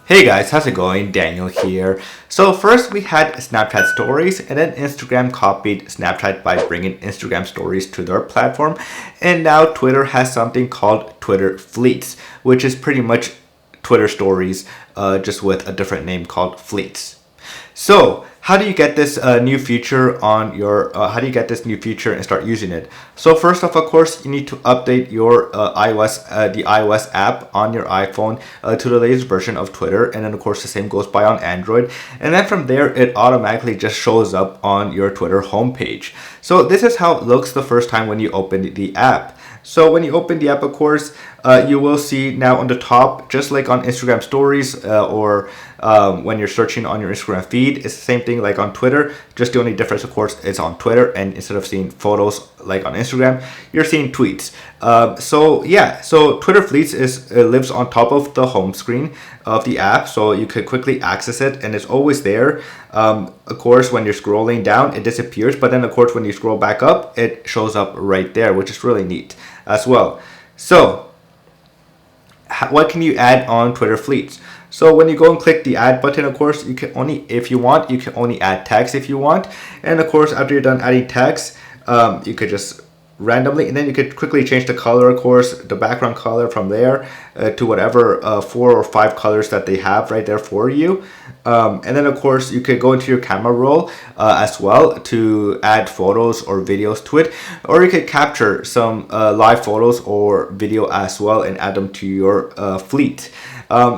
Hey guys, how's it going? Daniel here. So first we had Snapchat stories, and then Instagram copied Snapchat by bringing Instagram stories to their platform. And now Twitter has something called Twitter FLEETS, which is pretty much Twitter stories, just with a different name called FLEETS. So how do you get this new feature on your, how do you get this new feature and start using it? So first off, of course, you need to update your the iOS app on your iPhone to the latest version of Twitter. And then of course the same goes by on Android. And then from there, it automatically just shows up on your Twitter homepage. So this is how it looks the first time when you open the app. So when you open the app, of course, you will see now on the top, just like on Instagram stories or when you're searching on your Instagram feed, it's the same thing like on Twitter. Just the only difference, of course, is on Twitter, and instead of seeing photos like on Instagram, you're seeing tweets. So Twitter FLEETS lives on top of the home screen of the app, so you could quickly access it, and it's always there. Of course, when you're scrolling down, it disappears, but then of course when you scroll back up, it shows up right there, which is really neat as well. So what can you add on Twitter FLEETS? So when you go and click the add button, of course, you can only, if you want, you can only add text if you want. And of course, after you're done adding text, you could just randomly, and then you could quickly change the color, of course, the background color from there to whatever 4 or 5 colors that they have right there for you. And then of course you could go into your camera roll as well to add photos or videos to it, or you could capture some live photos or video as well and add them to your fleet.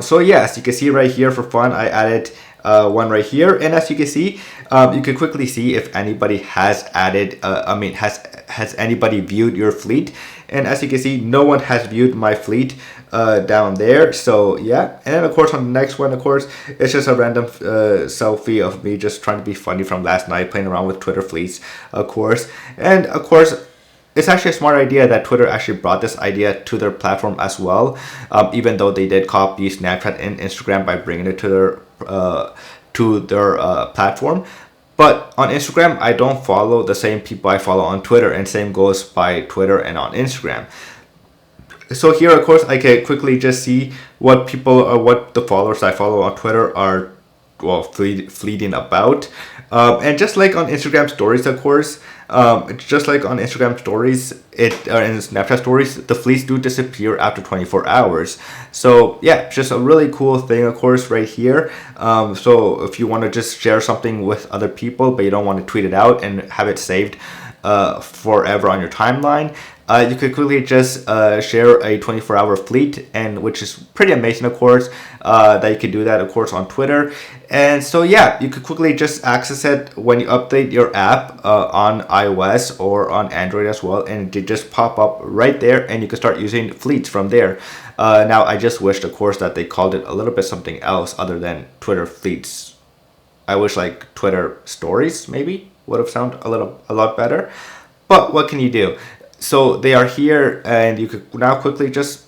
So yes, you can see right here for fun, I added one right here, and as you can see, you can quickly see if anybody has added, has anybody viewed your fleet. And as you can see, no one has viewed my fleet down there. So yeah, and then of course on the next one, of course, it's just a random selfie of me just trying to be funny from last night, playing around with Twitter FLEETS, of course. And of course, it's actually a smart idea that Twitter actually brought this idea to their platform as well, even though they did copy Snapchat and Instagram by bringing it to their platform. But on Instagram, I don't follow the same people I follow on Twitter, and same goes by Twitter and on Instagram. So here, of course, I can quickly just see what the followers I follow on Twitter are, well, fleeting about. And just like on Instagram stories, of course, just like on Instagram stories, in Snapchat stories, the fleets do disappear after 24 hours. So yeah, just a really cool thing, of course, right here. So if you want to just share something with other people, but you don't want to tweet it out and have it saved forever on your timeline, you could quickly just share a 24-hour fleet, and which is pretty amazing, of course, that you could do that, of course, on Twitter. And so yeah, you could quickly just access it when you update your app on iOS or on Android as well, and it just pop up right there, and you can start using fleets from there. Now I just wished, of course, that they called it a little bit something else other than Twitter FLEETS. I wish like Twitter stories maybe would have sounded a lot better, but what can you do? So they are here, and you could now quickly just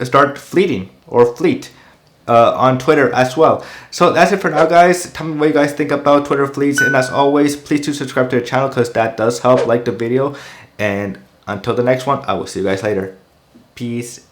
start fleeting or fleet on Twitter as well. So that's it for now, guys. Tell me what you guys think about Twitter FLEETS, and as always, please do subscribe to the channel because that does help. Like the video, and until the next one, I will see you guys later. Peace.